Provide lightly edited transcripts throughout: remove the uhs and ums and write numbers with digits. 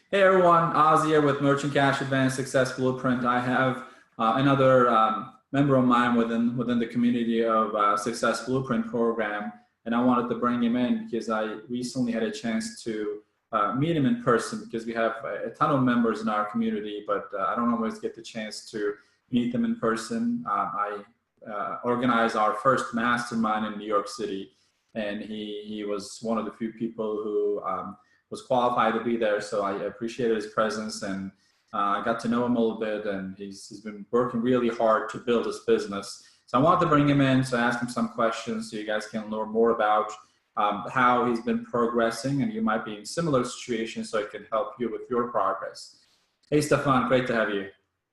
Hey everyone, Oz here with Merchant Cash Advance Success Blueprint. I have another member of mine within the community of Success Blueprint program, and I wanted to bring him in because I recently had a chance to meet him in person because we have a ton of members in our community, but I don't always get the chance to meet them in person. I organized our first mastermind in New York City, and he was one of the few people who was qualified to be there, so I appreciated his presence, and I got to know him a little bit, and he's been working really hard to build his business. So I wanted to bring him in to ask him some questions so you guys can learn more about how he's been progressing, and you might be in similar situations so it can help you with your progress. Hey, Stephane, great to have you.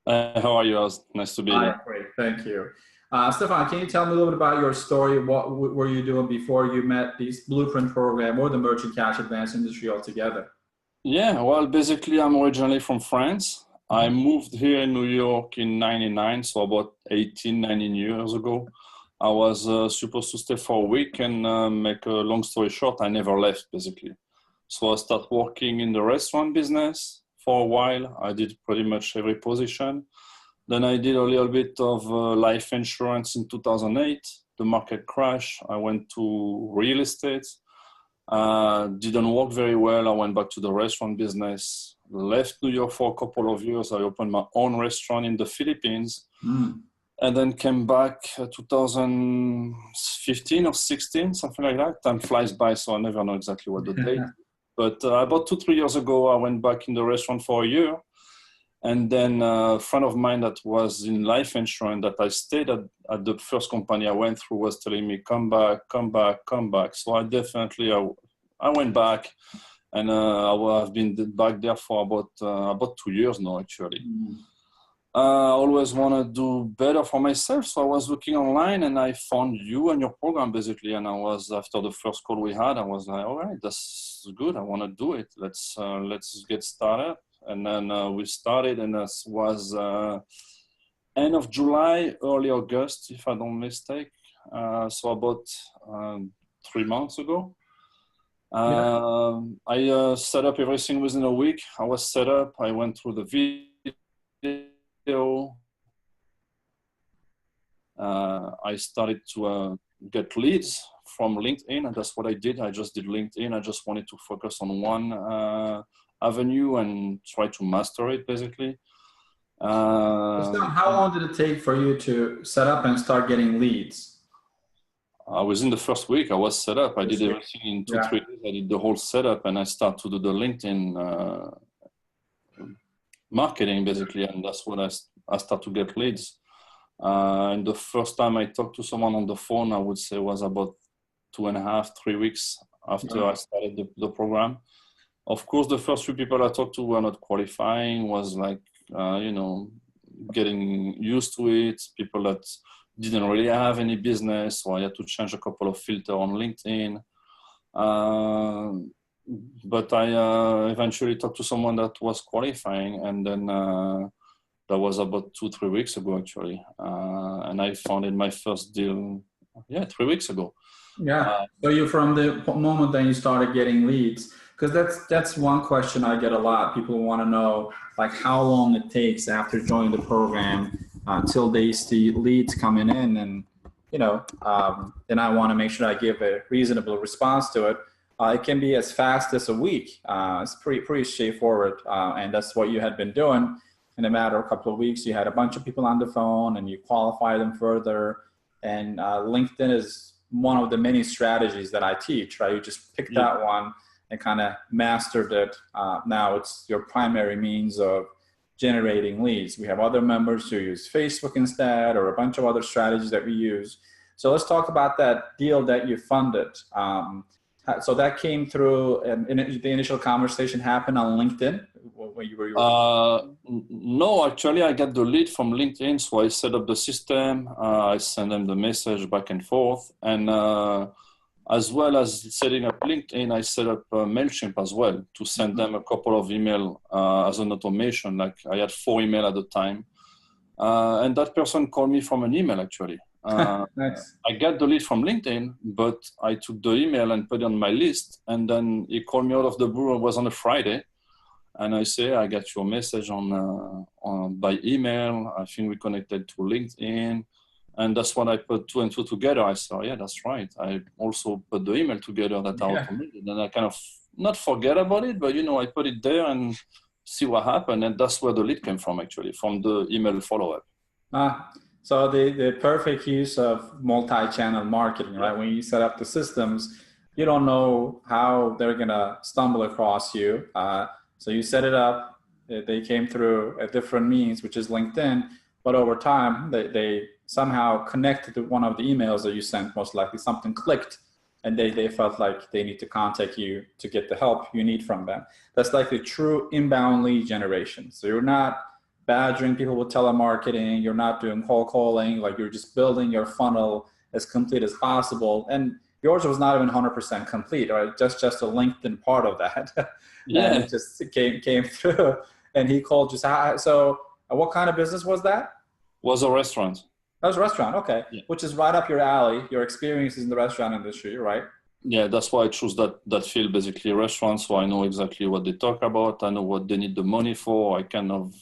How are you, Oz? Nice to be here. Great, thank you. Stephane, can you tell me a little bit about your story? What were you doing before you met this Blueprint program or the Merchant Cash Advance industry altogether? Yeah, well, basically, I'm originally from France. I moved here in New York in '99, so about 18, 19 years ago. I was supposed to stay for a week, and make a long story short, I never left, basically. So I started working in the restaurant business for a while. I did pretty much every position. Then I did a little bit of life insurance in 2008. The market crashed. I went to real estate. Didn't work very well. I went back to the restaurant business. Left New York for a couple of years. I opened my own restaurant in the Philippines. And then came back 2015 or 16, something like that. Time flies by, so I never know exactly what the date. But about 2-3 years ago, I went back in the restaurant for a year. And then a friend of mine that was in life insurance that I stayed at the first company I went through was telling me, come back, come back, come back. So I definitely, I went back, and I've been back there for about 2 years now, actually. I always want to do better for myself. So I was looking online and I found you and your program, basically. And after the first call we had, I was like, all right, that's good. I want to do it. Let's get started. And then we started, and that was end of July, early August, if I don't mistake. So about 3 months ago. I set up everything within a week. I was set up. I went through the video. I started to get leads from LinkedIn, and that's what I did. I just did LinkedIn. I just wanted to focus on one avenue and try to master it, basically. How long did it take for you to set up and start getting leads? Within the first week, I was set up. I did everything in 2-3 days. I did the whole setup, and I started to do the LinkedIn marketing, basically, and that's when I started to get leads. And the first time I talked to someone on the phone, I would say was about 2.5-3 weeks after I started the program. Of course, the first few people I talked to were not qualifying, was like, getting used to it, people that didn't really have any business, so I had to change a couple of filters on LinkedIn. But I eventually talked to someone that was qualifying, and then that was about 2-3 weeks ago, actually. And I founded my first deal, 3 weeks ago. So you, from the moment that you started getting leads, because that's one question I get a lot. People want to know like how long it takes after joining the program until they see leads coming in, and then I want to make sure I give a reasonable response to it. It can be as fast as a week. It's pretty straightforward, and that's what you had been doing. In a matter of a couple of weeks, you had a bunch of people on the phone, and you qualify them further. And LinkedIn is one of the many strategies that I teach. Right, you just pick that one and kind of mastered it. Now it's your primary means of generating leads. We have other members who use Facebook instead, or a bunch of other strategies that we use. So let's talk about that deal that you funded. So that came through, the initial conversation happened on LinkedIn when you were? No, actually, I got the lead from LinkedIn, so I set up the system. I send them the message back and forth, and as well as setting up LinkedIn, I set up MailChimp as well to send them a couple of email as an automation. Like I had 4 email at the time, and that person called me from an email, actually. Nice. I got the lead from LinkedIn, but I took the email and put it on my list, and then he called me out of the blue. It was on a Friday, And I say, I got your message on by email. I think we connected to LinkedIn. And that's when I put two and two together. I said, yeah, that's right. I also put the email together that I automated. And I kind of not forget about it, but, I put it there and see what happened. And that's where the lead came from, actually, from the email follow-up. So the perfect use of multi-channel marketing, right? When you set up the systems, you don't know how they're going to stumble across you. So you set it up. They came through a different means, which is LinkedIn. But over time, they somehow connected to one of the emails that you sent, most likely something clicked, and they felt like they need to contact you to get the help you need from them. That's like the true inbound lead generation. So you're not badgering people with telemarketing, you're not doing cold calling, like you're just building your funnel as complete as possible. And yours was not even 100% complete, right? Just a LinkedIn part of that. And it just came through, and he called you. So what kind of business was that? Was a restaurant. That was a restaurant, okay. Yeah. Which is right up your alley. Your experience is in the restaurant industry, right? Yeah, that's why I chose that field, basically restaurants. So I know exactly what they talk about. I know what they need the money for. I kind of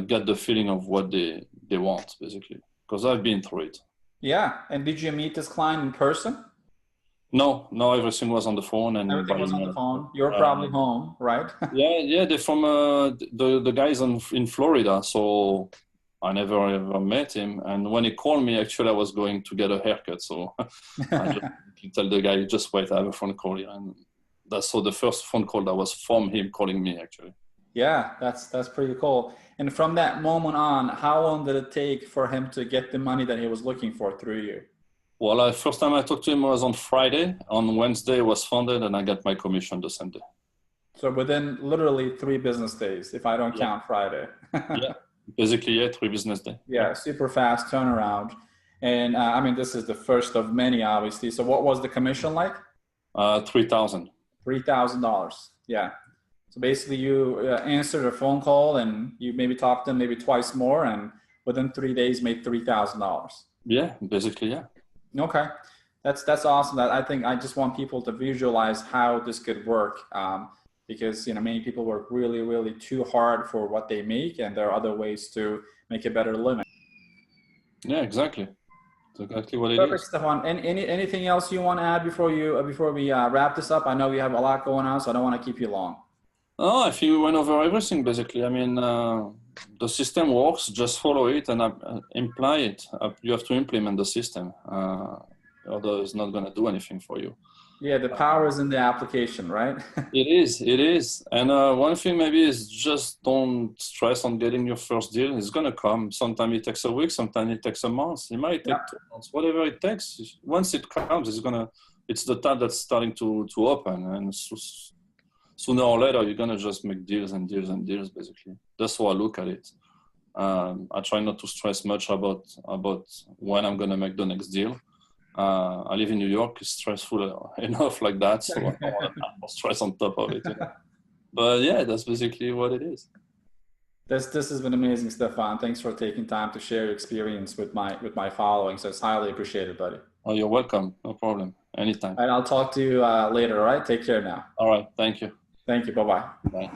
get the feeling of what they want, basically, because I've been through it. Yeah, and did you meet this client in person? No, everything was on the phone. And everything was on the phone. You're probably home, right? yeah, they're from the guys in Florida, so I never ever met him. And when he called me, actually, I was going to get a haircut, so I just tell the guy, just wait, I have a phone call here. And that's so the first phone call that was from him calling me, actually. Yeah, that's pretty cool. And from that moment on, how long did it take for him to get the money that he was looking for through you? Well, first time I talked to him was on Friday. On Wednesday was funded, and I got my commission the same day. So within literally 3 business days, if I don't count Friday. Yeah, basically, 3 business days. Yeah, super fast turnaround. And I mean, this is the first of many, obviously. So what was the commission like? $3,000. $3,000. Yeah. So basically you answered a phone call and you maybe talked to them maybe twice more, and within 3 days made $3,000. Yeah, basically, yeah. Okay. That's awesome. I think I just want people to visualize how this could work, because many people work really, really too hard for what they make, and there are other ways to make a better living. Yeah, exactly. That's exactly what it Perfect, is. Stephane. Anything else you want to add before we wrap this up? I know we have a lot going on, so I don't want to keep you long. Oh, I think we went over everything, basically. I mean, the system works, just follow it and imply it. You have to implement the system. Although it's not going to do anything for you. Yeah, the power is in the application, right? It is. And one thing maybe is just don't stress on getting your first deal. It's going to come. Sometimes it takes a week, sometimes it takes a month. It might take 2 months, whatever it takes. Once it comes, it's the time that's starting to open. And sooner or later, you're going to just make deals and deals and deals, basically. That's how I look at it. I try not to stress much about when I'm going to make the next deal. I live in New York. It's stressful enough like that, so I don't want to add stress on top of it. But yeah, that's basically what it is. This has been amazing, Stephane. Thanks for taking time to share your experience with my following. So it's highly appreciated, buddy. Oh, you're welcome. No problem. Anytime. All right, I'll talk to you later. All right, take care now. All right. Thank you. Thank you. Bye-bye. Bye.